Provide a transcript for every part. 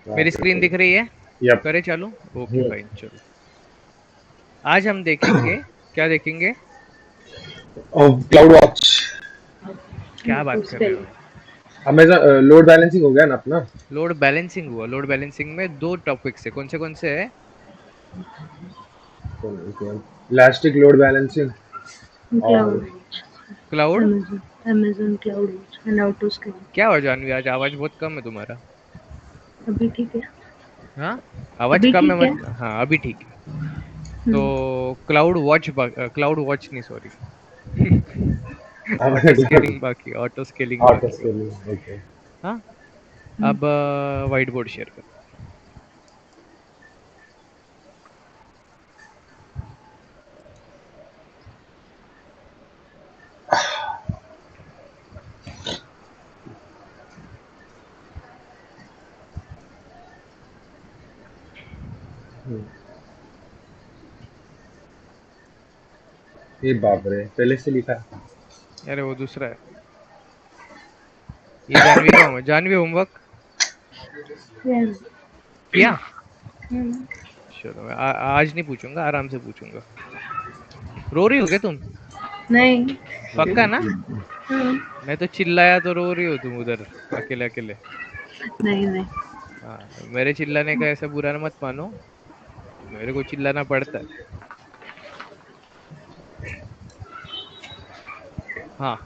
मेरी स्क्रीन दिख रही है? यप। करे चालू? ओके फाइन, चलो। आज हम देखेंगे, क्या देखेंगे? Cloud watch. क्या बात कर रहे हो? अमेजन लोड बैलेंसिंग हो गया ना अपना। लोड बैलेंसिंग हुआ। लोड बैलेंसिंग में दो टॉपिक्स है, कौन से है? इलास्टिक लोड बैलेंसिंग और cloud cloud. Amazon cloud watch and auto scaling. क्या हो जानवी, आज आवाज बहुत कम है तुम्हारा। अभी ठीक है? हाँ, आवाज अभी कम है ठीक है? मतलब, हाँ अभी ठीक है। तो क्लाउड वॉच, क्लाउड वॉच नहीं, सॉरी। ऑटो स्केलिंग बाकी, ऑटो स्केलिंग ऑटो बाकी है। स्केलिंग। ओके। हाँ। अब व्हाइट बोर्ड शेयर करो। ये बाप रे, पहले से लिखा है। अरे वो दूसरा है। ये जानवी का होमवर्क। जानवी होमवर्क किया? चलो मैं आज नहीं पूछूंगा, आराम से पूछूंगा। रो रही हो क्या तुम? नहीं। पक्का ना? हाँ। मैं तो चिल्लाया तो रो रही हो तुम उधर, अकेले अकेले। नहीं नहीं। हाँ, मेरे चिल्लाने का ऐसा बुरा मत मानो, मेरे को चिल्लाना पड़ता है। हाँ,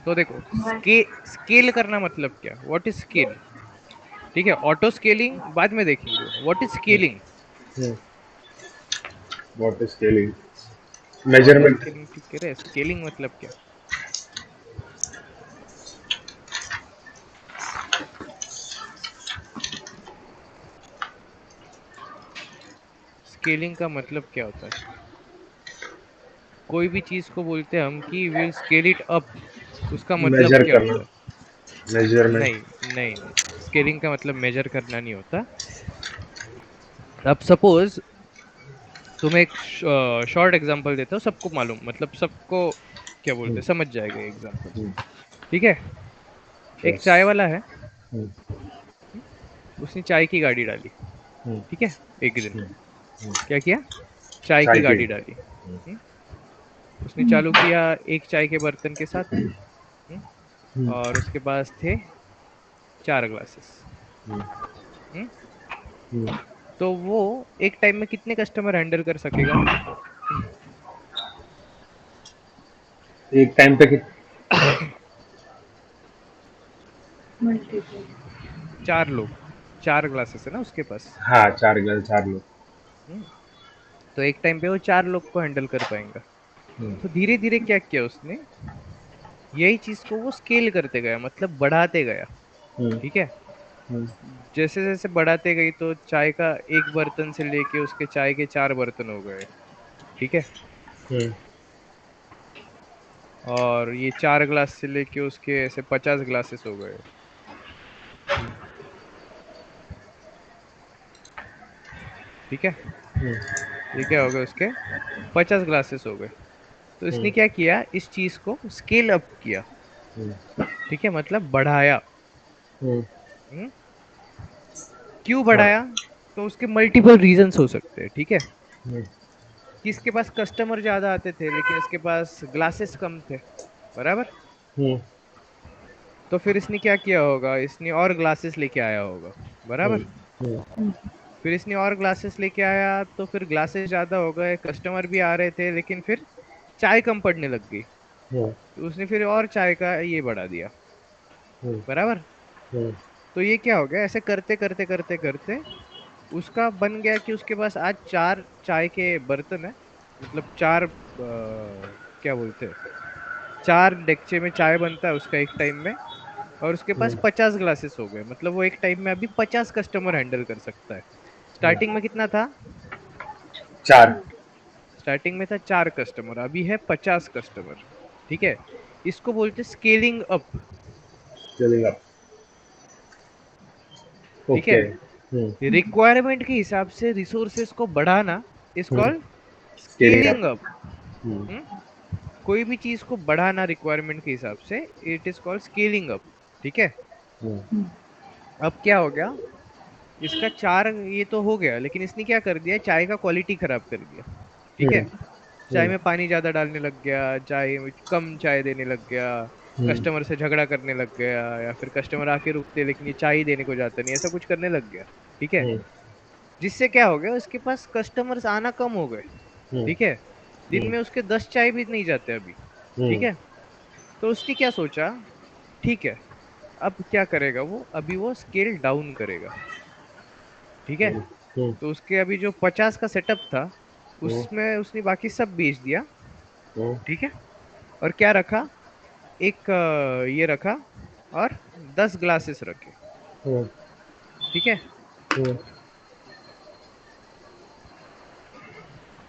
तो देखो, स्केल करना मतलब क्या, व्हाट इज स्केल? ठीक है, ऑटो स्केलिंग बाद में देखेंगे, what is scaling. What is scaling? Auto measurement. Scaling ठीक कह रहे, स्केलिंग मतलब क्या? स्केलिंग का मतलब क्या होता है? कोई भी चीज को बोलते हैं हम कि विल स्केल इट अप, उसका मतलब मेजर क्या करना। होता है? मेजरमेंट। नहीं नहीं नहीं, स्केलिंग का मतलब मेजर करना नहीं होता। अब सपोज तुम्हें एक शॉर्ट एग्जांपल देता हूँ, सबको मालूम, मतलब सबको क्या बोलते हैं, समझ जाएगा एग्जांपल। ठीक है, एक यस। चाय वाला है। उसने चाय की गाड़ी डाली। ठीक है, एक दिन क्या किया? चाय की चाय की। गाड़ी डाली। हम्म, उसने चालू किया एक चाय के बर्तन के साथ। हम्म, और उसके पास थे 4 ग्लासेस। तो वो एक टाइम में कितने कस्टमर हैंडल कर सकेगा? एक टाइम पे 4 लोग, 4 ग्लासेस है ना उसके पास। हाँ, 4 गर्ल 4 लोग। हम्म, तो एक टाइम पे वो 4 लोग को हैंडल कर पाएंगा। तो धीरे धीरे क्या किया उसने, यही चीज को वो स्केल करते गया, मतलब बढ़ाते गया। ठीक है, जैसे जैसे बढ़ाते गई तो चाय का एक बर्तन से लेके उसके चाय के 4 बर्तन हो गए। ठीक है, और ये 4 ग्लास से लेके उसके ऐसे 50 ग्लासेस हो गए। ठीक है, ये क्या हो गए उसके 50 ग्लासेस हो गए। तो इसने क्या किया, इस चीज को स्केल अप किया। ठीक है, मतलब बढ़ाया। हम्म, क्यों हाँ। बढ़ाया? तो उसके मल्टीपल रीजंस हो सकते हैं। ठीक है, कि इसके पास कस्टमर ज्यादा आते थे लेकिन इसके पास ग्लासेस कम थे, बराबर। तो फिर इसने क्या किया होगा, इसने और ग्लासेस लेके आया होगा, बराबर। फिर इसने और ग्लासेस लेके आया तो फिर ग्लासेस ज्यादा हो गए, कस्टमर भी आ रहे थे, लेकिन फिर चाय कम पड़ने लग गई। तो उसने फिर और चाय का ये बढ़ा दिया, बराबर। तो ये क्या हो गया, ऐसे करते करते करते करते उसका बन गया कि उसके पास आज 4 चाय के बर्तन है, मतलब 4 क्या बोलते हैं, 4 डेगचे में चाय बनता है उसका एक टाइम में। और उसके पास 50 ग्लासेस हो गए, मतलब वो एक टाइम में अभी 50 कस्टमर हैंडल कर सकता है। स्टार्टिंग में कितना था? 4। स्टार्टिंग में था 4 कस्टमर, अभी है 50 कस्टमर। ठीक है, इसको बोलते स्केलिंग अप। चलेगा। ठीक ओके। है, रिक्वायरमेंट के हिसाब से रिसोर्सेस को बढ़ाना is called scaling up. Scaling up. कोई भी चीज को बढ़ाना रिक्वायरमेंट के हिसाब से, it is called scaling up. ठीक है, अब क्या हो गया, इसका 4 ये तो हो गया, लेकिन इसने क्या कर दिया, चाय का क्वालिटी खराब कर दिया। ठीक है, चाय में पानी ज्यादा डालने लग गया, चाय में कम चाय देने लग गया, कस्टमर से झगड़ा करने लग गया, या फिर कस्टमर आके रुकते लेकिन ये चाय ही देने को जाता नहीं, ऐसा कुछ करने लग गया। ठीक है, जिससे क्या हो गया, उसके पास कस्टमर्स आना कम हो गए। ठीक है, दिन में उसके 10 चाय भी नहीं जाते अभी। ठीक है, तो उसने क्या सोचा, ठीक है, अब क्या करेगा वो, अभी वो स्केल डाउन करेगा। ठीक है, तो उसके अभी जो 50 का सेटअप था उसमें उसने बाकी सब बेच दिया। ठीक है, और क्या रखा, एक ये रखा, और 10 ग्लासेस रखे। ठीक है,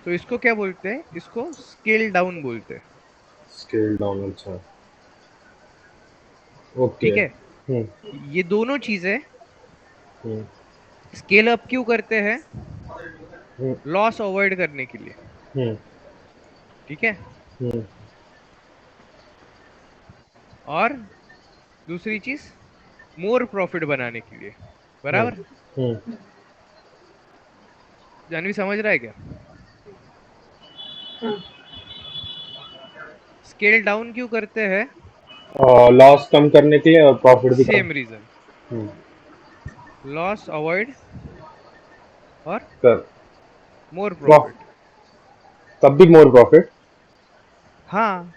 तो इसको क्या बोलते हैं, इसको स्केल डाउन बोलते हैं। स्केल डाउन, अच्छा, ओके। ठीक है, हम्म ये दोनों चीजें हम्म स्केल अप क्यों करते हैं, हम्म लॉस अवॉइड करने के लिए। हम्म ठीक है, हम्म और दूसरी चीज मोर प्रॉफिट बनाने के लिए। हम्म बराबर, हम्म जानवी समझ रहा है क्या। हाँ। स्केल डाउन क्यों करते हैं, और लॉस कम करने के लिए और प्रॉफिट भी कम। सेम रीजन, हम्म, लॉस अवॉइड और कर मोर प्रॉफ प्रॉफिट। तब भी मोर प्रॉफिट। हाँ,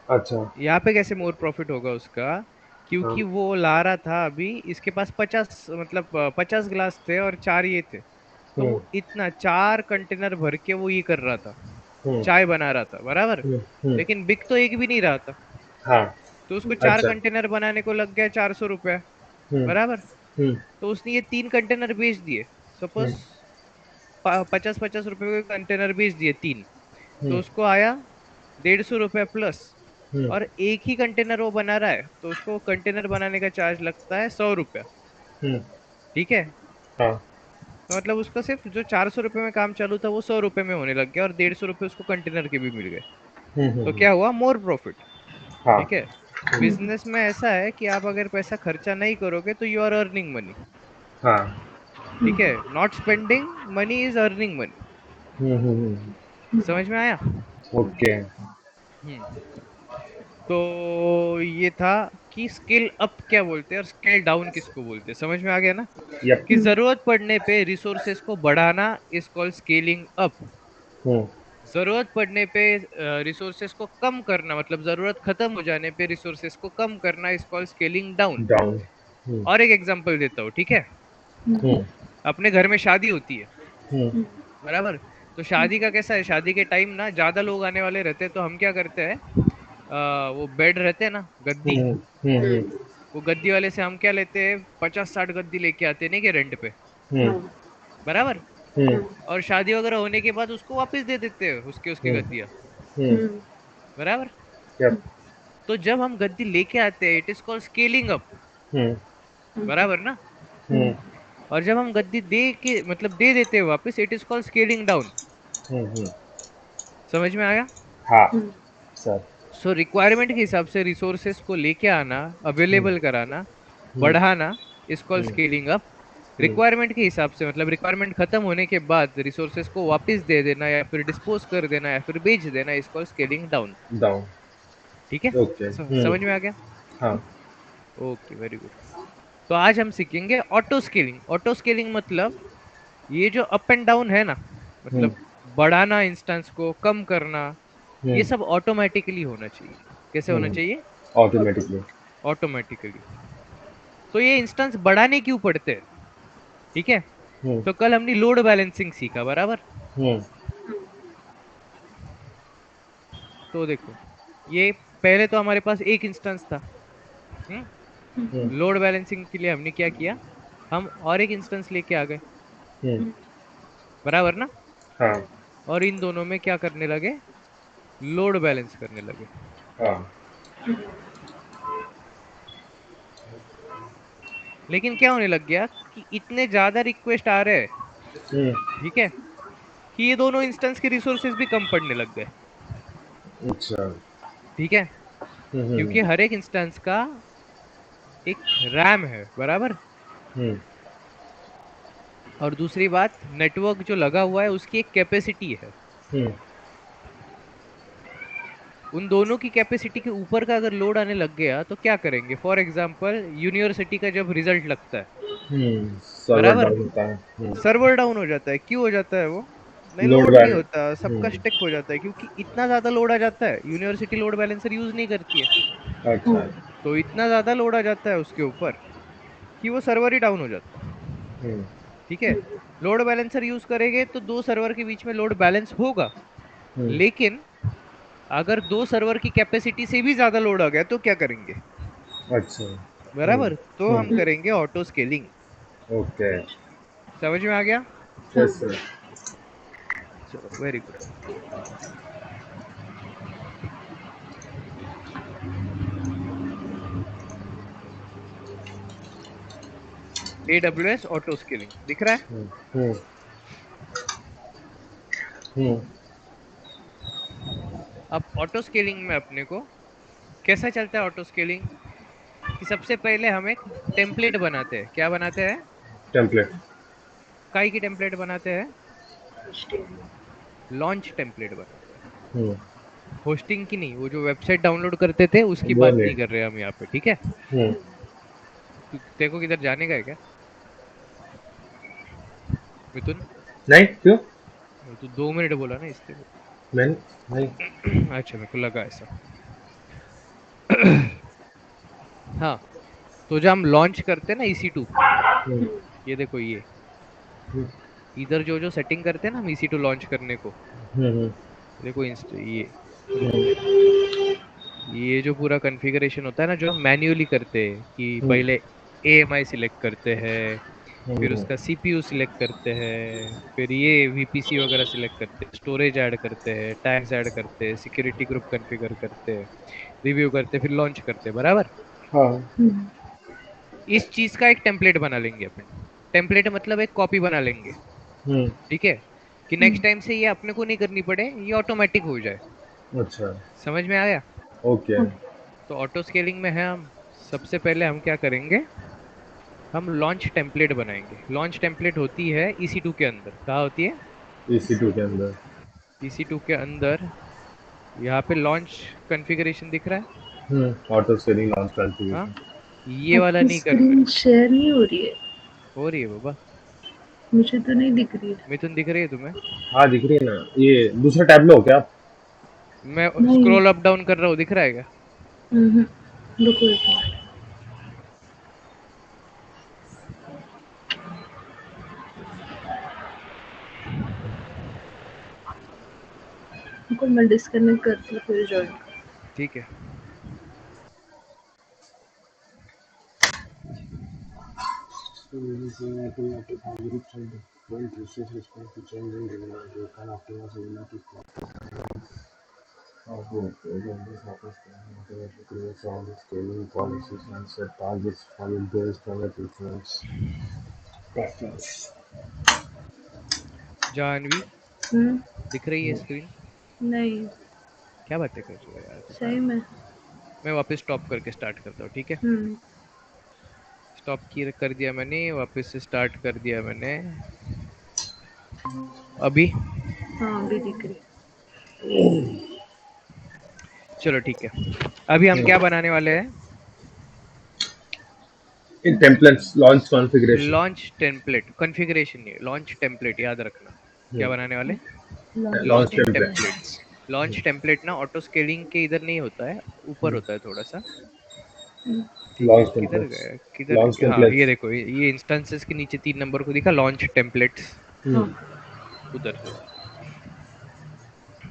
अच्छा। यहाँ पे कैसे मोर प्रॉफिट होगा उसका, हाँ। क्योंकि वो ला रहा था, अभी इसके पास 50, मतलब 50 ग्लास थे और 4 ये थे, तो हम्म वो इतना 4 कंटेनर भर के वो ये कर रहा था, हम्म चाय बना रहा था, बराबर। हम्म। लेकिन बिक तो एक भी नहीं रहा था, हाँ। तो उसको चार अच्छा। कंटेनर बनाने को लग गया 400 रुपया। हम्म बराबर, हम्म तो उसने ये 3 कंटेनर बेच दिए, सपोज हम्म 50-50 रुपए के कंटेनर बेच दिए 3, तो हम्म उसको आया 150 रुपया प्लस। हम्म और एक ही कंटेनर वो बना रहा है, तो उसको कंटेनर बनाने का चार्ज लगता है 100 रुपया। हम्म। ठीक है, हाँ। तो मतलब उसका सिर्फ जो 400 रुपये में काम चालू था वो 100 रुपये में होने लग गया, और 150 रुपये उसको कंटेनर के भी मिल गए। तो हम्म। क्या हुआ, मोर प्रॉफिट। हाँ। ठीक है, बिजनेस में ऐसा है कि आप अगर पैसा खर्चा नहीं करोगे तो यू आर अर्निंग मनी। हाँ। ठीक है, not spending money is earning money. हम्म। समझ में आया। ओके। हम्म, तो ये था कि स्केल अप क्या बोलते हैं और स्केल डाउन किसको बोलते हैं, समझ में आ गया ना। यप। कि जरूरत पड़ने पे रिसोर्सेस को बढ़ाना इज कॉल्ड स्केलिंग अप, हम्म। जरूरत पड़ने पे रिसोर्सेस को कम करना, मतलब जरूरत खत्म हो जाने पे रिसोर्सेस को कम करना is called scaling down. Down. हम्म और एक एग्जांपल देता हूँ, ठीक है। हम्म अपने घर में शादी होती है, हम्म बराबर। तो शादी का कैसा है, शादी के टाइम ना ज्यादा लोग आने वाले रहते हैं, तो हम क्या करते हैं, वो बेड रहते हैं ना, गद्दी, हम्म हम्म वो गद्दी वाले से हम क्या लेते हैं, 50-60 गद्दी लेके आते हैं, नहीं, कि रेंट पे, हम्म बराबर। हम्म और शादी वगैरह होने के बाद उसको वापस दे देते हैं, उसके उसकी हम्म गद्दियाँ, हम्म। बराबर। यप। तो जब हम गद्दी लेके आते हैं, it is called scaling up, हम्म बराबर ना। हम्म और जब हम गद्दी दे के, मतलब दे देते हैं वापस, it is called scaling down. हम्म। समझ में आया। हाँ सर। सो रिक्वायरमेंट के हिसाब से रिसोर्सेस को लेके आना, हम्म अवेलेबल कराना, हम्म बढ़ाना, is called hmm scaling up. Hmm requirement के हिसाब से, मतलब रिक्वायरमेंट खत्म होने के बाद रिसोर्सेस को वापस दे देना, या फिर डिस्पोज कर देना, या फिर बेच देना, is called scaling down. Down. ठीक है, ओके। समझ में आ गया। हाँ। Okay, very good. तो आज हम सीखेंगे ऑटो स्केलिंग। ऑटो स्केलिंग मतलब ये जो अप एंड डाउन है ना, हम्म मतलब बढ़ाना, इंस्टेंस को कम करना, ये हम्म सब ऑटोमेटिकली होना चाहिए। कैसे होना हम्म। चाहिए, ऑटोमेटिकली। ऑटोमेटिकली। तो ये इंस्टेंस बढ़ाने क्यों पड़ते हैं, ठीक है। हम्म तो कल हमने लोड बैलेंसिंग सीखा, बराबर। हम्म तो देखो, ये पहले तो हमारे पास एक इंस्टेंस था। हम्म, हम्म लोड बैलेंसिंग के लिए हमने क्या किया, हम और एक इंस्टेंस लेके आ गए, हम्म। बराबर ना। हाँ। और इन दोनों में क्या करने लगे, लोड बैलेंस करने लगे। हाँ। लेकिन क्या होने लग गया कि इतने ज्यादा रिक्वेस्ट आ रहे हैं, हम्म। ठीक है, कि ये दोनों इंस्टेंस के रिसोर्सेज भी कम पड़ने लग गए। अच्छा। ठीक है, हम्म। क्योंकि हर एक इंस्टेंस का एक रैम है, बराबर। हम्म और दूसरी बात, नेटवर्क जो लगा हुआ है उसकी एक कैपेसिटी है। उन दोनों की कैपेसिटी के ऊपर का अगर लोड आने लग गया तो क्या करेंगे? फॉर एग्जांपल यूनिवर्सिटी का जब रिजल्ट लगता है, सर्वर बराबर, डाउन होता है। सर्वर डाउन हो जाता है। क्यों हो जाता है वो? नहीं, लोड लोड नहीं बैलेंस। होता, सबका स्टिक हो जाता है क्योंकि इतना ज्यादा लोड आ जाता है। यूनिवर्सिटी लोड बैलेंसर यूज नहीं करती है, अच्छा। तो इतना ज्यादा लोड आ जाता है उसके ऊपर कि वो सर्वर ही डाउन हो जाता है। हम्म ठीक है, लोड बैलेंसर यूज करेंगे तो दो सर्वर के बीच में लोड बैलेंस होगा, हम्म लेकिन अगर दो सर्वर की कैपेसिटी से भी ज्यादा लोड आ गया तो क्या करेंगे? अच्छा। बराबर, तो हम हम्म करेंगे ऑटो स्केलिंग। ओके। समझ में आ गया? Yes sir. चलो, very good. AWS auto scaling दिख रहा है? हम्म हम्म अब ऑटो स्केलिंग में अपने को कैसा चलता है ऑटो स्केलिंग, कि सबसे पहले हम एक टेम्पलेट बनाते हैं। क्या बनाते हैं? टेम्पलेट। काई की टेम्पलेट बनाते हैं? लॉन्च टेम्पलेट बनाते हैं। हम्म होस्टिंग की नहीं, वो जो वेबसाइट डाउनलोड करते थे उसकी वो बात नहीं। नहीं कर रहे हम यहाँ पे, ठीक है? हम्म तेरे को किधर जाने का है क्या, मिथुन? नहीं, क्यों? तू 2 मिनट बोला ना इसलिए। मैंने नहीं। अच्छा, मेरे को लगा ऐसा। हाँ, तो जब हम लॉन्च करते हैं ना EC2, हम्म ये देखो, ये हम्म इधर जो जो सेटिंग करते हैं ना हम EC2 लॉन्च करने को, हम्म देखो ये, रुको, ये जो पूरा कॉन्फ़िगरेशन होता है ना जो हम मैन्युअली करते हैं, कि हम्म पहले AMI सिलेक्ट करते हैं, फिर हम्म उसका CPU सिलेक्ट करते हैं, फिर ये VPC वगैरह सिलेक्ट करते हैं, स्टोरेज ऐड करते हैं, टैग्स ऐड करते हैं, सिक्योरिटी ग्रुप कॉन्फ़िगर करते हैं, रिव्यू करते हैं, फिर लॉन्च करते हैं, बराबर। हाँ। इस चीज का एक टेम्पलेट बना लेंगे अपन। टेम्पलेट मतलब एक कॉपी बना लेंगे, हम्म ठीक है, कि नेक्स्ट टाइम से ये अपने को नहीं करनी पड़े, ये ऑटोमेटिक हो जाए। अच्छा। समझ में आया? ओके। तो ऑटो स्केलिंग में है, हम सबसे पहले हम क्या करेंगे, हम लॉन्च टेम्पलेट बनाएंगे। लॉन्च टेम्पलेट होती है EC2 के अंदर। कहाँ होती है? EC2 के अंदर। EC2 के अंदर, यहाँ पे लॉन्च कॉन्फ़िगरेशन दिख रहा है? ऑटो स्केलिंग लॉन्च हाँ, कॉन्फ़िगरेशन। ये वाला आपकी नहीं करना स्क्रीन है। शेयर नहीं हो रही है? हो रही है बाबा। मुझे तो नहीं दिख रही है। मिथुन, दिख रही है तुम्हें? हाँ, दिख रही है ना। ये दूसरा टैब में हो क्या आप? मैं नहीं। स्क्रॉल अप डाउन कर रहा हूँ, दिख रहा है क्या? हम्म, रुको एक मिनट। रुको, मैं डिस्कनेक्ट करती हूँ फिर ज्वाइन। ठीक है। Scaling policies and set targets followed based on the preference. Janvi, हम्म, दिख रही है स्क्रीन? नहीं, क्या बातें कर रहे हो यार तुम? सही में। मैं वापस स्टॉप करके स्टार्ट करता हूँ, ठीक है? हम्म, स्टॉप की कर दिया मैंने, वापस से स्टार्ट कर दिया मैंने। अभी? हाँ अभी दिख रही। चलो ठीक है। अभी हम क्या बनाने वाले हैं? In templates launch configuration. Launch template configuration, नहीं, लॉन्च टेम्पलेट, याद रखना। क्या Hmm. बनाने वाले? Launch launch template. Templates. Launch template ना ऑटो स्केलिंग के इधर नहीं होता है, ऊपर Hmm. होता है थोड़ा सा। हम्म, ठीक है, Launch किधर templates. गया, किधर? Launch हाँ, templates. ये देखो, ये इंस्टेंसेस के नीचे 3 नंबर को दिखा, लॉन्च टेम्पलेट्स, Hmm. हाँ। उधर।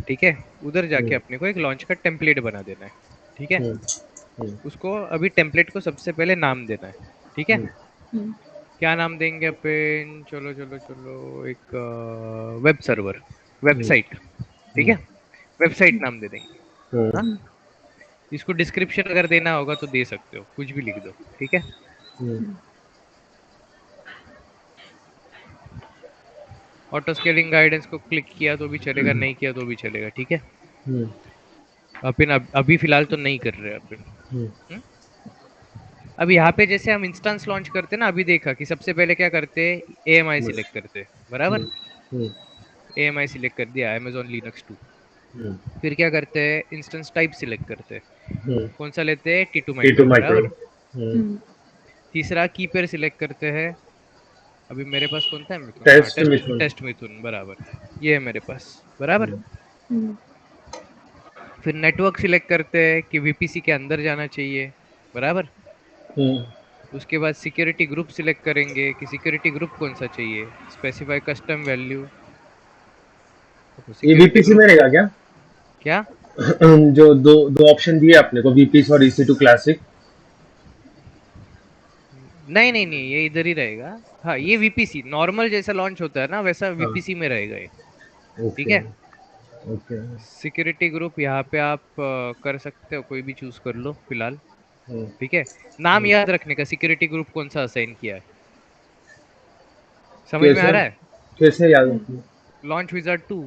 ठीक है, उधर Hmm. जाके अपने को एक लॉन्च का टेम्पलेट बना देना है, ठीक है? Hmm. Hmm. उसको अभी टेम्पलेट को सबसे पहले नाम देना है, ठीक है? Hmm. हम्म, क्या नाम देंगे अपन? चलो चलो चलो, एक वेब सर्वर, Hmm. वेबसाइट, ठीक Hmm. है, वेबसाइट नाम दे देंगे। Hmm. हाँ, इसको डिस्क्रिप्शन अगर देना होगा तो दे सकते हो, कुछ भी लिख दो, ठीक है? Hmm. ऑटो स्केलिंग गाइडेंस को क्लिक किया तो भी चलेगा, नहीं किया तो भी चलेगा, ठीक है? Hmm. अपन अभी फिलहाल तो नहीं कर रहे अपन। Hmm. हम्म? अब यहाँ पे जैसे हम इंस्टेंस लॉन्च करते ना, अभी देखा कि सबसे पहले क्या करते, AMI सिलेक्ट करते, बराबर। AMI सिलेक्ट कर दिया, Amazon Linux 2। फिर क्या करते हैं, इंस्टेंस टाइप सिलेक्ट करते हैं, कौन सा लेते हैं, T2 T2 माइक्रो, माइक्रो। बराबर। तीसरा की पेयर सिलेक्ट करते हैं, अभी मेरे पास कौन था, मिथुन, हाँ टेस्ट टेस्ट मिथुन। टेस्ट मिथुन, बराबर, ये है मेरे पास, बराबर। फिर नेटवर्क सिलेक्ट करते हैं कि VPC के अंदर जाना चाहिए, बराबर। उसके बाद सिक्योरिटी ग्रुप सिलेक्ट करेंगे कि सिक्योरिटी ग्रुप कौन सा चाहिए, स्पेसिफाई कस्टम वैल्यू, ये सिक्योरिटी VPC ग्रुप में रहेगा क्या? क्या, जो दो दो ऑप्शन दिए आपने को, VPC और EC2 क्लासिक। नहीं नहीं नहीं, ये इधर ही रहेगा। हाँ, ये VPC नॉर्मल जैसा लॉन्च होता है ना, वैसा हाँ। VPC में रहेगा ये, ठीक ओके। है। ओके। सिक्योरिटी ग्रुप यहाँ पे आप कर सकते हो, कोई भी चूज कर लो फिलहाल, हम्म, ठीक है। नाम हम्म। याद रखने का, सिक्योरिटी ग्रुप कौन सा असाइन किया है, समझ में आ कैसे रहा है। कैसे याद रखना? लॉन्च विजार्ड 2,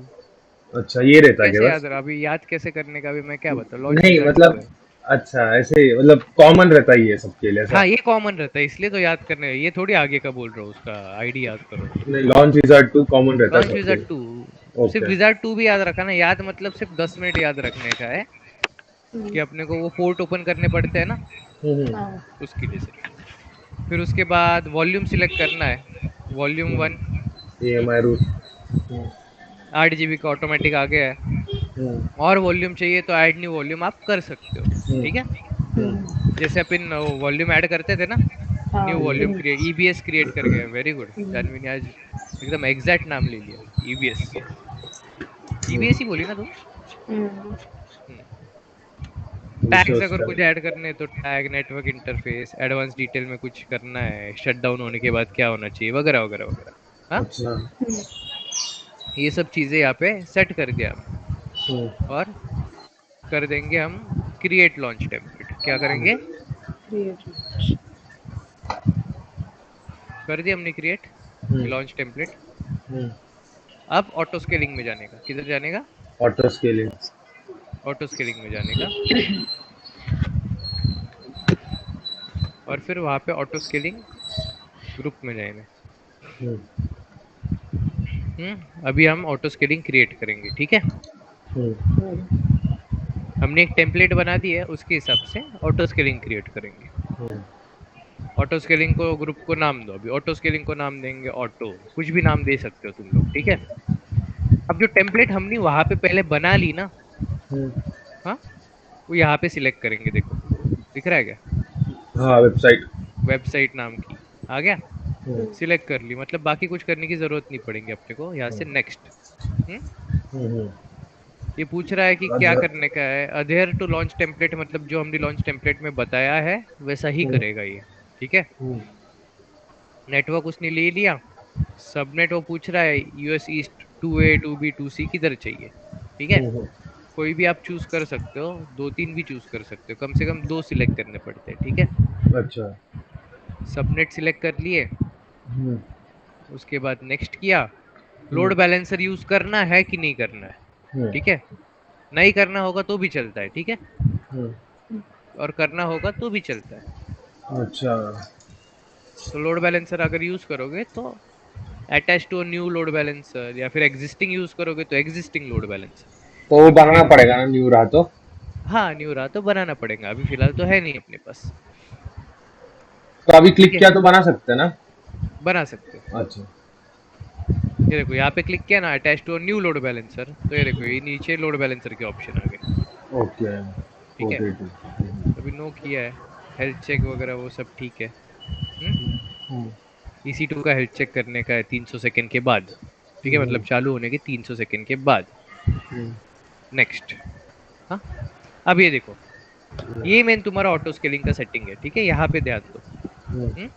अच्छा, ये रहता है क्या कैसे बस? याद रहा, अभी याद कैसे करने का, अभी मैं क्या बता, लॉन्च नहीं विजार्ड 2 मतलब, है। अच्छा ऐसे ही, मतलब कॉमन रहता ही है सबके लिए ऐसा? हाँ, ये कॉमन रहता है, इसलिए तो याद करने, ये थोड़ी आगे का बोल रहा हूँ, उसका आईडी याद करो। नहीं, लॉन्च विजार्ड 2 कॉमन रहता है लॉन्च सबके विजार्ड लिए। 2, सिर्फ ओके। विजार्ड 2 भी याद रखा ना, याद मतलब सिर्फ 10 मिनट याद रखने का है, कि अपने को वो पोर्ट ओपन करने पड़ते हैं ना, उसके लिए सिर्फ। फिर उसके बाद वॉल्यूम सिलेक्ट करना है, वॉल्यूम 1, EMI रूट। 8 GB का ऑटोमेटिक आ गया है। और वॉल्यूम चाहिए तो ऐड न्यू वॉल्यूम आप कर सकते हो, ठीक है। जैसे अपन वॉल्यूम ऐड करते थे ना, new volume create, EBS create कर गया, वेरी गुड जानवी ने आज एकदम एग्जैक्ट नाम ले लिया, EBS। EBS ही बोली ना तुम। टैग्स अगर कुछ ऐड करने हैं तो tag, network interface, advance detail में कुछ करना है, शटडाउन होने के बाद क्या होना चाहिए, वगैरह वगैरह वगैरह। हाँ, अच्छा। ये सब चीजें यहाँ पे सेट कर दिया हमने। हम्म, और कर देंगे हम क्रिएट लॉन्च टेम्पलेट, क्या करेंगे, कर दिया हमने क्रिएट हम्म, लॉन्च टेम्पलेट। हम्म। अब ऑटो स्केलिंग में जाने का, किधर जाने का, ऑटो स्केलिंग। ऑटो स्केलिंग में जाने का, और फिर वहां पे ऑटो स्केलिंग ग्रुप में जाएंगे। हम्म, अभी हम ऑटो स्केलिंग क्रिएट करेंगे, ठीक है। हम्म, हमने एक टेम्पलेट बना दी है, उसके हिसाब से ऑटो स्केलिंग क्रिएट करेंगे। हम्म, ऑटो स्केलिंग को, ग्रुप को नाम दो, अभी ऑटो स्केलिंग को नाम देंगे ऑटो, कुछ भी नाम दे सकते हो तुम लोग, ठीक है। अब जो टेम्पलेट हमने वहां पे पहले बना ली ना, हम्म। हाँ, वो यहाँ पे सिलेक्ट करेंगे, देखो दिख रहा है क्या, हाँ, वेबसाइट। वेबसाइट नाम की, आ गया, हम्म, सिलेक्ट कर ली, मतलब बाकी कुछ करने की जरूरत नहीं पड़ेगी अपने को, यहाँ से हम्म, नेक्स्ट। हम्म हम्म। ये पूछ रहा है कि क्या अदर। करने का है, अधेयर टू लॉन्च टेम्पलेट, मतलब जो हमने लॉन्च टेम्पलेट में बताया है वैसा ही हम्म, करेगा ये, ठीक है। हम्म, नेटवर्क उसने ले लिया, सबनेट वो पूछ रहा है US east 2A 2B 2C किधर चाहिए, ठीक है। हम्म। कोई भी आप चूज कर सकते हो, दो तीन भी चूज कर सकते हो, कम से कम दो सिलेक्ट करने पड़ते हैं, ठीक है। अच्छा। सबनेट सिलेक्ट कर लिए, हम्म, उसके बाद नेक्स्ट किया, हम्म, लोड बैलेंसर यूज करना है कि नहीं करना है, हम्म, ठीक है। नहीं करना होगा तो भी चलता है, ठीक है, हम्म। और करना होगा तो भी चलता है। अच्छा, तो लोड बैलेंसर अगर यूज करोगे तो attach to new load balancer, या फिर एग्जिस्टिंग यूज करोगे तो एग्जिस्टिंग लोड बैलेंसर। तो वो अभी बनाना पड़ेगा ना न्यू रहा तो? हाँ, न्यू रहा तो बनाना पड़ेगा, अभी फिलहाल तो है नहीं अपने पास, तो अभी ठीक क्लिक है, किया तो बना सकते हैं ना? बना सकते हो। अच्छा। ये देखो यहाँ पे क्लिक किया ना, attach to new load balancer, तो ये देखो ये नीचे लोड बैलेंसर के ऑप्शन आ गए, ओके। ठीक है। 42। अभी नो किया है, हेल्थ चेक वगैरह वो सब ठीक है। हम्म, EC2 का हेल्थ चेक करने का है 300 सेकंड के बाद, ठीक है, हम्म, मतलब चालू होने के 300 सेकंड के बाद, हम्म, नेक्स्ट। हाँ, अब ये देखो, ये मेन तुम्हारा ऑटो स्केलिंग का सेटिंग है, ठीक है, यहाँ पे ध्यान दो। हम्म, हम्म?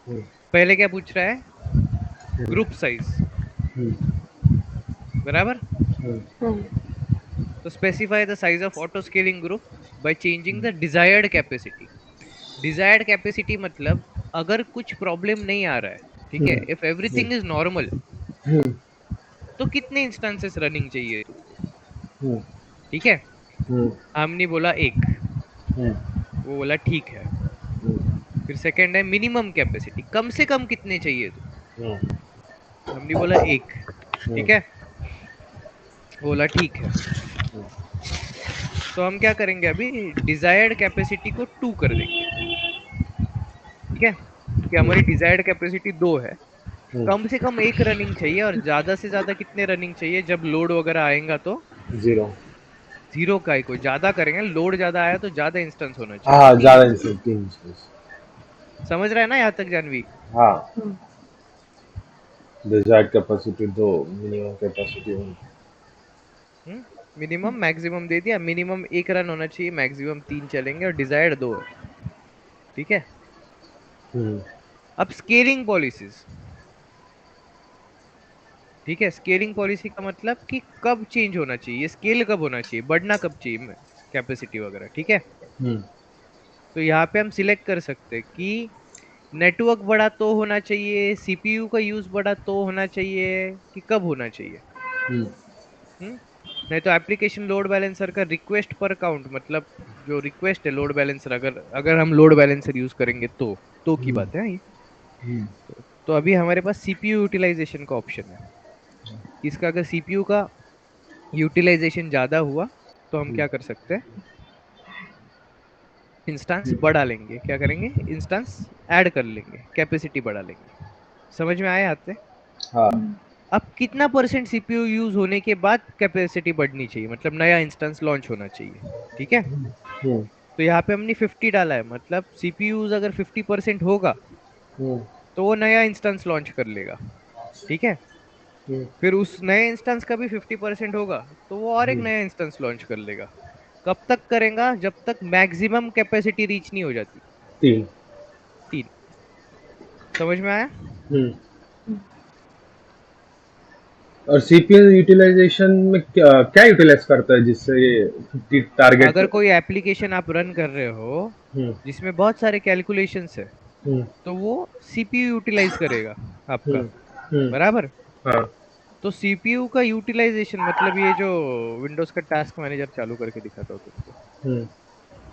हम्म, पहले क्या पूछ रहा है, हम्म, ग्रुप साइज, हम्म, बराबर। हम्म, तो specify the size of auto scaling group by changing the desired capacity. Desired capacity मतलब अगर कुछ प्रॉब्लम नहीं आ रहा है, ठीक है, हम्म, इफ एवरीथिंग इज नॉर्मल, हम्म, तो कितने इंस्टेंसेस रनिंग चाहिए तुमको, हम्म, ठीक है। हम्म, हमने बोला एक, हम्म, वो बोला ठीक है। फिर सेकंड है मिनिमम कैपेसिटी, कम से कम कितने चाहिए तो हमने बोला एक, ठीक है, बोला ठीक है। तो हम क्या करेंगे अभी, डिजायर्ड कैपेसिटी को 2 कर देंगे, ठीक है, कि हमारी डिजायर्ड कैपेसिटी 2 है, कम से कम एक रनिंग चाहिए, और ज्यादा से ज्यादा कितने रनिंग चाहिए, जब लोड वगैरह आएगा तो 0। जीरो का ही कोई ज्यादा करेंगे, लोड ज्यादा आया तो ज्यादा इंस्टेंस होना चाहिए, हाँ, 3 ज्यादा इंस्टेंस। Instance, 3 instance. समझ रहा है ना यहाँ तक जानवी? हाँ, desired capacity 2, minimum capacity 1। Minimum maximum दे दिया, मिनिमम एक रन होना चाहिए, मैक्सिमम 3 चलेंगे, और डिजायर्ड 2 है, ठीक है। अब स्केलिंग पॉलिसीज, ठीक है, स्केलिंग पॉलिसी का मतलब कि कब चेंज होना चाहिए, स्केल कब होना चाहिए, बढ़ना कब चाहिए कैपेसिटी वगैरह, ठीक है। तो यहाँ पे हम सिलेक्ट कर सकते हैं कि नेटवर्क बड़ा तो होना चाहिए, सीपीयू का यूज बड़ा तो होना चाहिए, कि कब होना चाहिए। हम्म नहीं तो एप्लीकेशन लोड बैलेंसर का रिक्वेस्ट पर काउंट, मतलब जो रिक्वेस्ट है लोड बैलेंसर, अगर अगर हम लोड बैलेंसर यूज करेंगे तो की बात है ये। तो अभी हमारे पास सीपीयू यूटिलाइजेशन का ऑप्शन है, इसका अगर सीपीयू का यूटिलाइजेशन ज्यादा हुआ तो हम क्या कर सकते हैं, इंस्टेंस बढ़ा लेंगे, क्या करेंगे, इंस्टेंस ऐड कर लेंगे, कैपेसिटी बढ़ा लेंगे। समझ में आया आपसे? हाँ। अब कितना परसेंट सीपीयू यूज होने के बाद कैपेसिटी बढ़नी चाहिए, मतलब नया इंस्टेंस लॉन्च होना चाहिए, ठीक है। हम्म। तो यहाँ पे हमने 50 डाला है, मतलब सीपीयू अगर 50% होगा तो वो नया इंस्टेंस लॉन्च कर लेगा, ठीक है। फिर उस नए इंस्टेंस का भी 50% होगा तो वो और एक नया इंस्टेंस लॉन्च कर लेगा। कब तक करेगा, जब तक मैक्सिमम कैपेसिटी रीच नहीं हो जाती, 3। 3। समझ में आया? और सीपीयू यूटिलाइजेशन में क्या क्या यूटिलाइज करता है जिससे ये 50 टारगेट? अगर कोई एप्लीकेशन आप रन कर रहे हो हम्म। जिसमें बहुत सारे कैलकुलेशंस है, हम्म। तो वो सीपीयू यूटिलाइज करेगा आपका, हम्म। हम्म। बराबर। हाँ। तो सीपीयू का यूटिलाइजेशन मतलब ये जो विंडोज का टास्क मैनेजर चालू करके दिखाता हूँ तुमको, हम्म।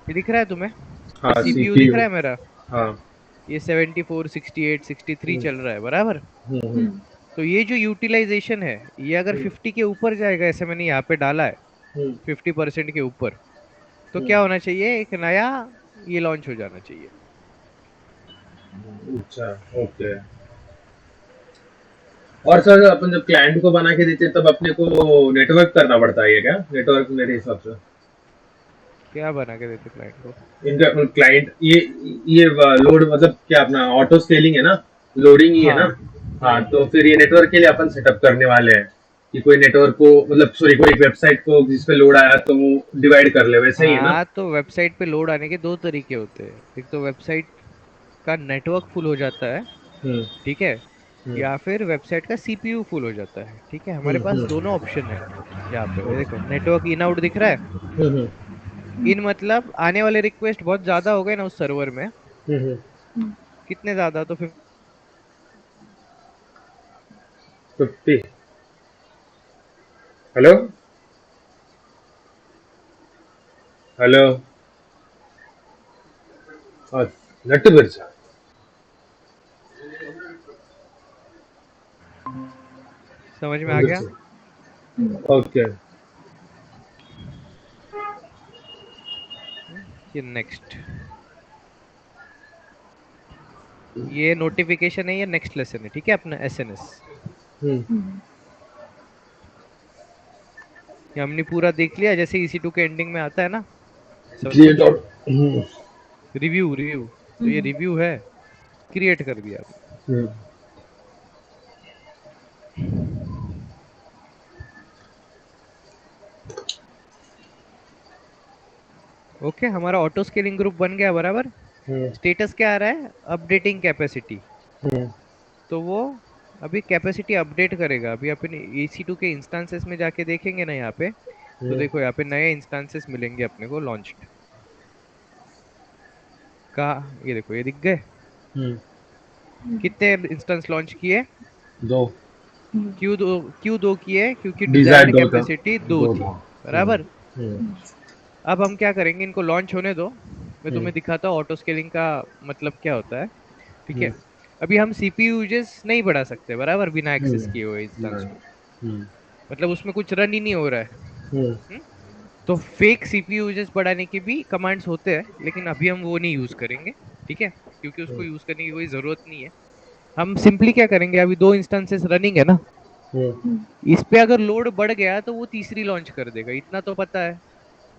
ये दिख रहा है तुम्हें, ये हाँ, सीपीयू दिख सीपीयू। रहा है मेरा, हाँ। ये 74 68 63 हम्म। चल रहा है, बराबर। हम्म। तो ये जो यूटिलाइजेशन है, ये अगर हम्म। 50 के ऊपर जाएगा, ऐसे मैंने यहाँ पे डाला है हम्म। 50% के ऊपर, तो हम्म। क्या होना चाहिए, एक नया ये लॉन्च हो जाना चाहिए। अच्छा, ओके। और सर, अपन जब क्लाइंट को बना के देते हैं तब अपने को नेटवर्क करना पड़ता है, ये क्या नेटवर्क मेरे हिसाब से? क्या बना के देते क्लाइंट को? इनका क्लाइंट ये लोड मतलब क्या अपना ऑटो स्केलिंग है ना, लोडिंग ही है हाँ। ना? हाँ, तो फिर ये नेटवर्क के लिए अपन सेटअप करने वाले हैं कि कोई नेटवर्क को मतलब सॉरी कोई वेबसाइट को जिस पे लोड आया तो वो डिवाइड कर ले, वैसे ही है ना? हाँ, तो वेबसाइट पे लोड आने के दो तरीके होते हैं, एक तो वेबसाइट का नेटवर्क फुल हो जाता है, हम्म। ठीक है, हम्म। या फिर वेबसाइट का सीपीयू फुल हो जाता है, ठीक है। हमारे पास दोनों ऑप्शन है। यहाँ पे ये देखो, नेटवर्क इन आउट दिख रहा है, हम्म। इन मतलब आने वाले रिक्वेस्ट बहुत ज्यादा हो गए ना उस सर्वर में, हम्म। कितने ज्यादा, तो फिर 50। Hello, hello. नट बिरसा। समझ में आ गया? ओके। ये नेक्स्ट, ये नोटिफिकेशन है, ये नेक्स्ट लेसन है, ठीक है, अपना एसएनएस। ये हमने पूरा देख लिया, जैसे EC2 के एंडिंग में आता है ना सब क्रिएट कुछ, और रिव्यू रिव्यू, तो ये रिव्यू है, क्रिएट कर दिया आपने। ओके, हमारा ऑटो स्केलिंग ग्रुप बन गया, बराबर। स्टेटस क्या आ रहा है, अपडेटिंग कैपेसिटी, तो वो अभी कैपेसिटी अपडेट करेगा। अभी अपने EC2 के इंस्टेंसेस में जाके देखेंगे ना यहाँ पे, तो देखो यहाँ पे नए इंस्टेंसेस मिलेंगे अपने को लॉन्च्ड का, ये देखो ये दिख गए, कितने इंस्टेंस लॉन्च किए, 2। क्यों दो किए, क्योंकि डिजायर डिजायर्ड 2 था। कैपेसिटी 2 2 थी, था। बराबर। अब हम क्या करेंगे, इनको लॉन्च होने दो, मैं तुम्हें दिखाता हूँ ऑटो स्केलिंग का मतलब क्या होता है। ठीक है। हम्म, अभी हम सीपीयू यूजेस नहीं बढ़ा सकते बराबर, बिना एक्सेस किए हुए इंस्टेंस नहीं, को। हम्म, मतलब उसमें कुछ रन ही नहीं हो रहा है। हम्म, हम्म? तो फेक सीपीयू यूजेस बढ़ाने के भी कमांड्स होते हैं, लेकिन अभी हम वो नहीं यूज करेंगे। ठीक है, क्योंकि उसको यूज करने की कोई जरूरत नहीं है। हम सिंपली क्या करेंगे, अभी दो इंस्टेंसेस रनिंग है ना, हम्म, इस पे अगर लोड बढ़ गया तो वो तीसरी लॉन्च कर देगा, इतना तो पता है।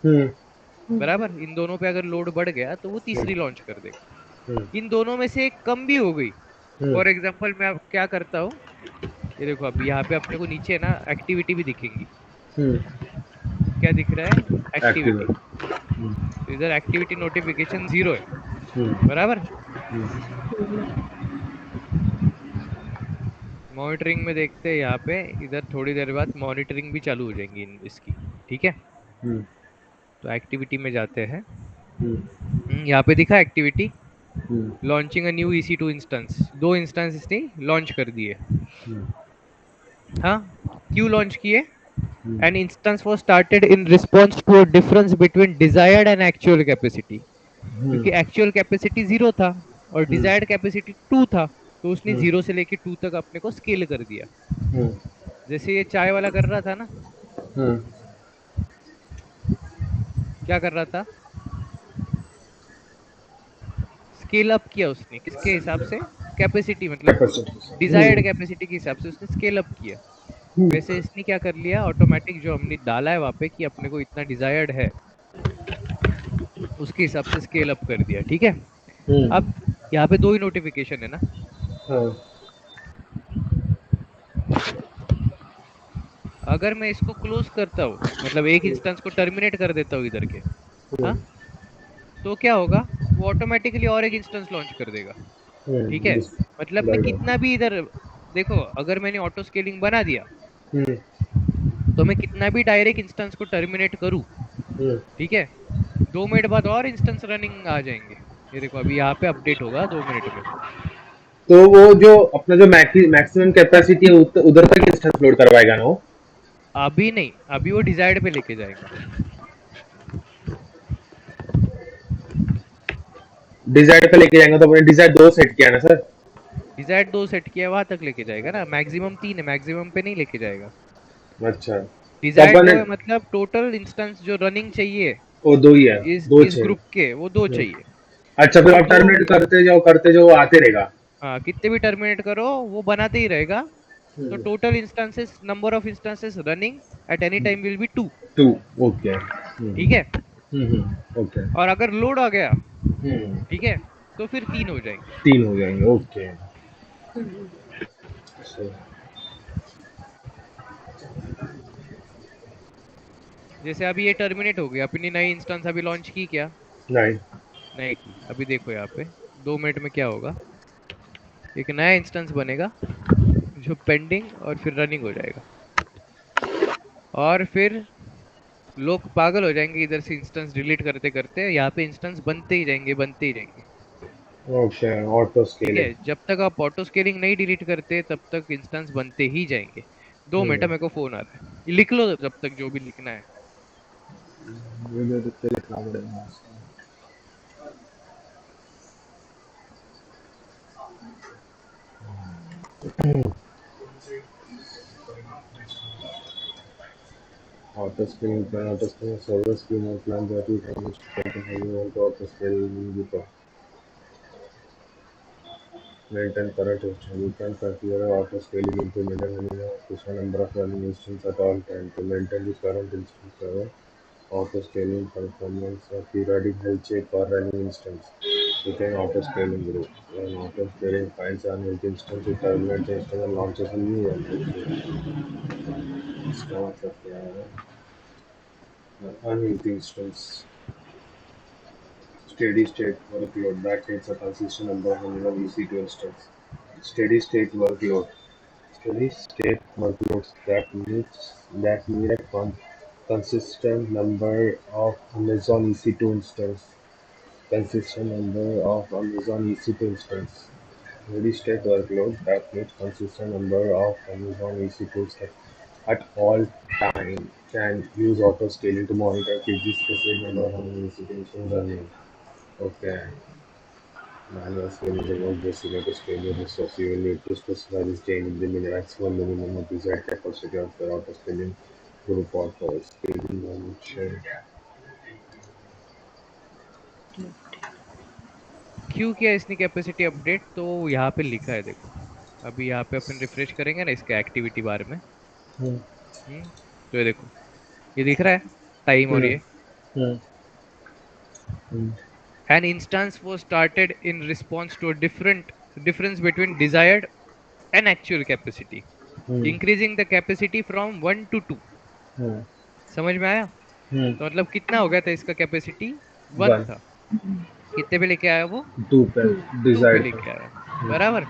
हम्म, बराबर, इन दोनों पे अगर लोड बढ़ गया तो वो हम्म, तीसरी लॉन्च कर देगा। हम्म, इन दोनों में से एक कम भी हो गई, हम्म, फॉर एग्जाम्पल मैं अब क्या करता हूँ, ये देखो अभी यहाँ पे अपने को नीचे ना एक्टिविटी भी दिखेंगी। हम्म, क्या दिख रहा है? एक्टिव है, एक्टिविटी। हम्म, तो इधर एक्टिविटी नोटिफिकेशन जीरो है। हम्म, बराबर। हम्म, मॉनिटरिंग में देखते हैं यहाँ पे, इधर थोड़ी देर बाद मॉनिटरिंग भी चालू हो जाएंगी इसकी। ठीक है। हम्म, तो एक्टिविटी में जाते हैं। हम्म, यहाँ पे दिखा activity, hmm, launching a new EC2 instance, दो इंस्टेंस इसने लॉन्च कर दिए। हम्म, हाँ, क्यों लॉन्च किए? हम्म, An instance was started in response to a difference between desired and actual capacity, हम्म, क्योंकि एक्चुअल कैपेसिटी जीरो था और हम्म, डिजायर्ड कैपेसिटी टू था, तो उसने हम्म, जीरो से लेके टू तक अपने को स्केल कर दिया। हम्म, जैसे ये चाय वाला कर रहा था ना, हम्म, क्या कर रहा था? स्केल अप किया उसने, किसके हिसाब से? कैपेसिटी, मतलब डिजायर्ड कैपेसिटी के हिसाब से उसने स्केल अप किया। वैसे इसने क्या कर लिया, ऑटोमेटिक जो हमने डाला है वहां पे कि अपने को इतना डिजायर्ड है, उसके हिसाब से स्केल अप कर दिया। ठीक है। हम्म, अब यहाँ पे दो ही नोटिफिकेशन है ना, हाँ, अगर मैं इसको क्लोज करता हूँ, मतलब एक इंस्टेंस को टर्मिनेट कर देता हूँ इधर के, हाँ, तो क्या होगा, वो ऑटोमेटिकली और एक इंस्टेंस लॉन्च कर देगा। ठीक है। मतलब मैं कितना भी इधर, देखो अगर मैंने ऑटो स्केलिंग बना दिया, हम्म, तो मैं कितना भी डायरेक्ट इंस्टेंस को टर्मिनेट करूँ, हम्म, ठीक है, 2 मिनट बाद और इंस्टेंस रनिंग आ जाएंगे। ये देखो अभी यहाँ पे अपडेट होगा 2 मिनट में। तो वो जो अपना जो मैक्सिमम कैपेसिटी है उधर तक इंस्टेंस लोड करवाएगा ना वो? अभी नहीं, अभी वो डिजायर्ड पे लेके जाएगा। डिजायर पे लेके जाएंगे तो अपने डिजायर दो सेट किया ना सर? डिजायर्ड दो सेट किया, वहां तक लेके जाएगा ना, मैक्सिमम तीन है, मैक्सिमम पे नहीं लेके जाएगा। अच्छा, तो डिजायर्ड अपन दो है, मतलब टोटल इंस्टेंस जो रनिंग चाहिए वो दो ही है, दो इस छः। ग्रुप के, वो दो चाहिए। अच्छा, तो फिर वो आप दो, टर्मिनेट करते जाओ वो आते रहेगा। हाँ कितने भी टर्मिनेट करो वो बनाते ही रहेगा। तो hmm, total instances, number of instances running at any time will be 2। Two, okay, ठीक है। ओके, और अगर लोड आ गया, हम्म, ठीक है, तो फिर तीन हो जाएंगे। तीन हो जाएंगे, ओके। सही। जैसे अभी ये टर्मिनेट हो गया, अपनी नई इंस्टेंस अभी लॉन्च की क्या? नहीं, नहीं की। अभी देखो यहाँ पे 2 मिनट में क्या होगा, एक नया इंस्टेंस बनेगा जो पेंडिंग और फिर रनिंग हो जाएगा, और फिर लोग पागल हो जाएंगे इधर से इंस्टेंस डिलीट करते करते, यहाँ पे इंस्टेंस बनते ही जाएंगे, बनते ही जाएंगे। ओके, ऑटो ठीक स्केलिंग। है, जब तक आप ऑटो स्केलिंग नहीं डिलीट करते तब तक इंस्टेंस बनते ही जाएंगे। 2 मिनट, मेरे को फोन आ रहा है, लिख लो जब तक जो भी लिखना है। वीडियो देख के लिखना पड़ेगा। Auto scaling plan, auto scaling server schema plan that you can use to how you want to auto scale the maintain current system. You can configure auto scaling into maintain a number of running instances at all times to maintain the current instance server. Auto scaling performance of periodic health check or running instance. You can auto scaling group. When auto scaling finds an health instance, it terminates the instance and launches a new one. इसका मतलब क्या है? Unhealthy instance. Steady state workload that takes a consistent number of minimum EC2 instance. Steady state workload. Steady state workloads that need a consistent number of Amazon EC2 instance. Consistent number of Amazon EC2 instance. Steady state workload that needs consistent number of Amazon EC2 instance at all time can use auto scaling to monitor keep the specific number of Amazon EC2 instance running. Okay. Manual scaling is the most basic way to scale your resource. You will need to specify this change in the maximum minimum of desired capacity of the auto scaling group or for scaling on share. क्यों किया इसने capacity update? तो यहाँ पे लिखा है देखो, अभी यहाँ पे अपन रिफ्रेश करेंगे ना इसका एक्टिविटी बार में। Hmm. तो ये देखो, ये दिख रहा है टाइम और Hmm. ये। Hmm. Hmm. An instance was started in response to a difference between desired and actual capacity, Hmm. increasing the capacity from 1 to 2। Hmm. समझ में आया? Hmm. तो मतलब कितना हो गया था इसका कैपेसिटी? 1 One. था। कितने पे लेके आया वो? Two पे 2। 2 पे desired था. लेके आया। Hmm. बराबर।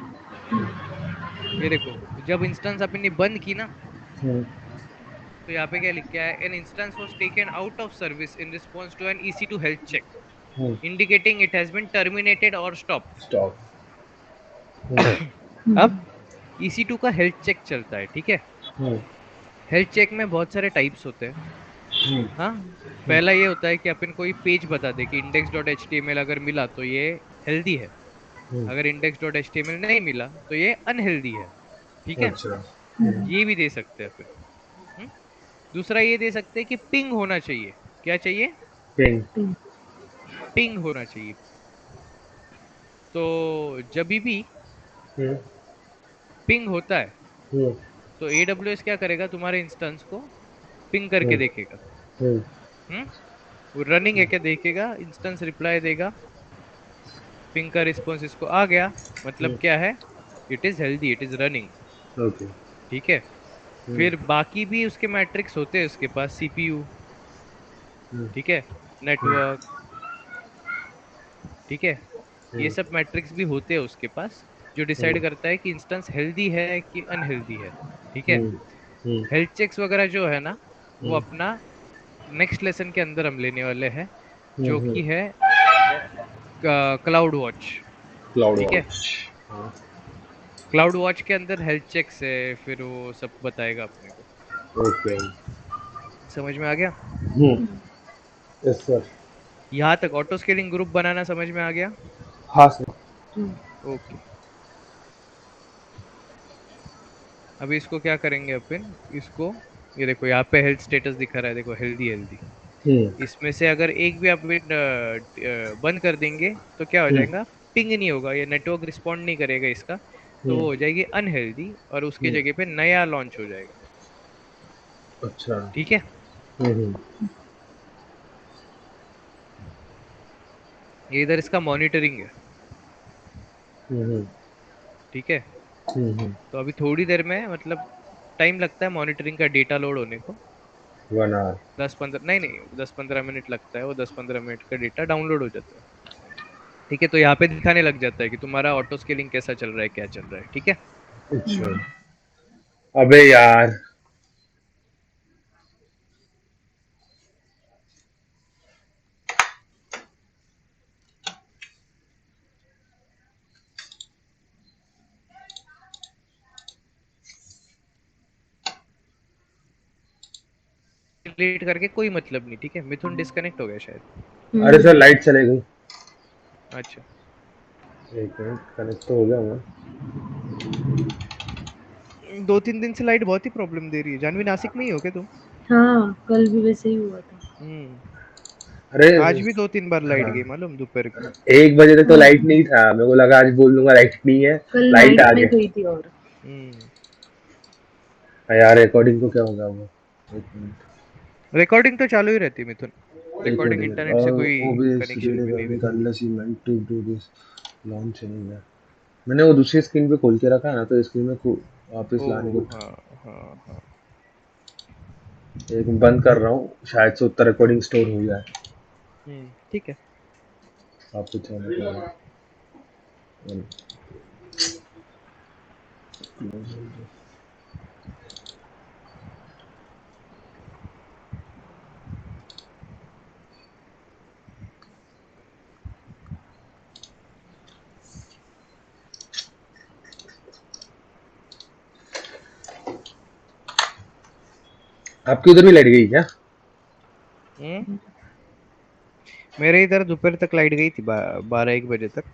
ये देखो, जब इंस्टेंस अपन ने बंद की ना, Hmm. तो यहाँ पे क्या लिख के आया? An instance was taken out of service in response to an EC2 health check, Hmm. Indicating it has been terminated और स्टॉप्ड। Stop. Hmm. अब EC2 का हेल्थ चेक चलता है, ठीक है? Hmm. हेल्थ चेक में बहुत सारे टाइप्स होते हैं। Hmm. हाँ, पहला ये होता है कि अपन कोई पेज बता दे कि index.html अगर मिला तो ये हेल्दी है, Hmm. अगर index.html नहीं मिला तो ये अनहेल्दी है। ठीक है, अच्छा. Hmm. ये भी दे सकते हैं अपन। हम्म? दूसरा ये दे सकते हैं कि पिंग होना चाहिए। क्या चाहिए? Ping. पिंग होना चाहिए। तो जब भी Hmm. पिंग होता है Hmm. तो AWS क्या करेगा? तुम्हारे इंस्टेंस को पिंग करके Hmm. देखेगा। Hmm. हम्म? वो रनिंग है क्या देखेगा, इंस्टेंस रिप्लाई देगा, पिंग का रिस्पॉन्स इसको आ गया, मतलब Hmm. क्या है? It is healthy, it is running. Okay. ठीक है, Hmm. फिर बाकी भी उसके मैट्रिक्स होते हैं उसके पास, CPU, Hmm. ठीक है, Hmm. नेटवर्क, ठीक है, ये Hmm. सब मैट्रिक्स भी होते हैं उसके पास, जो Hmm. डिसाइड करता है कि इंस्टेंस हेल्दी है कि अनहेल्दी है। ठीक है, Hmm. Hmm. हेल्थ चेक्स वगैरह जो है ना, वो Hmm. अपना नेक्स्ट लेसन के अंदर हम लेने वाले हैं, जो Hmm. कि है क्लाउड वॉच। Cloud ठीक है, Watch. हाँ. क्लाउड वॉच के अंदर हेल्थ चेक्स है, फिर वो सब बताएगा अपने को। Okay. समझ में आ गया? Hmm. Yes sir. यहाँ तक ऑटो स्केलिंग ग्रुप बनाना समझ में आ गया? हाँ सर. ओके, अभी इसको क्या करेंगे अपन, इसको, ये देखो यहाँ पे हेल्थ स्टेटस दिखा रहा है, देखो हेल्दी हेल्दी। Hmm. इसमें से अगर एक भी आप बंद कर देंगे तो क्या हो Hmm. जाएगा? पिंग नहीं होगा, ये नेटवर्क रिस्पॉन्ड नहीं करेगा इसका, तो Hmm. वो हो जाएगी अनहेल्दी और उसके Hmm. जगह पे नया लॉन्च हो जाएगा। अच्छा. ठीक है, Hmm. ये इधर इसका मॉनिटरिंग है। Hmm. ठीक है, Hmm. तो अभी थोड़ी देर में, मतलब टाइम लगता है मॉनिटरिंग का डेटा लोड होने को, 1 hour. 10-15, नहीं नहीं, 10-15 मिनट लगता है, वो 10-15 मिनट का डेटा डाउनलोड हो जाता है। ठीक है, तो यहाँ पे दिखाने लग जाता है कि तुम्हारा ऑटो स्केलिंग कैसा चल रहा है, क्या चल रहा है। ठीक है, अच्छा. अबे यार. डिलीट करके कोई मतलब नहीं। ठीक है, मिथुन डिस्कनेक्ट हो गया शायद। अरे सर लाइट चले गई. अच्छा, एक मिनट कनेक्ट तो हो गया मैं. 2-3 दिन से लाइट बहुत ही प्रॉब्लम दे रही है। जानवी, नासिक में ही हो क्या तुम? हाँ, कल भी वैसे ही हुआ था। अरे. आज भी 2-3 बार लाइट हाँ. गई मालूम, दोपहर को। 1 बजे तक तो हाँ, लाइट नहीं था, मेरे को लगा आज बोल दूंगा लाइट नहीं है. कल लाइट नाइट आ में गया. गई थी और हम्म यार रिकॉर्डिंग को क्या होगा वो. एक मिनट. रिकॉर्डिंग तो चालू ही रहती है मिथुन, एक मिनट रिकॉर्डिंग एक मिनट. इंटरनेट से कोई ओबीएस कनेक्शन रीड भी नहीं करने का रहती। Unless you meant to do this launch anywhere. मैंने वो दूसरी स्क्रीन पे खोल के रखा है ना, तो स्क्रीन में वापस ओ लाने को. हाँ, हाँ हाँ। एक बंद कर रहा हूँ, शायद से उत्तर रिकॉर्डिंग स्टोर हो जाए. ठीक है, वापस जाने के बाद. आपकी उधर भी लाइट गई क्या? हम्म मेरे इधर दोपहर तक लाइट गई थी 12-1 बजे तक।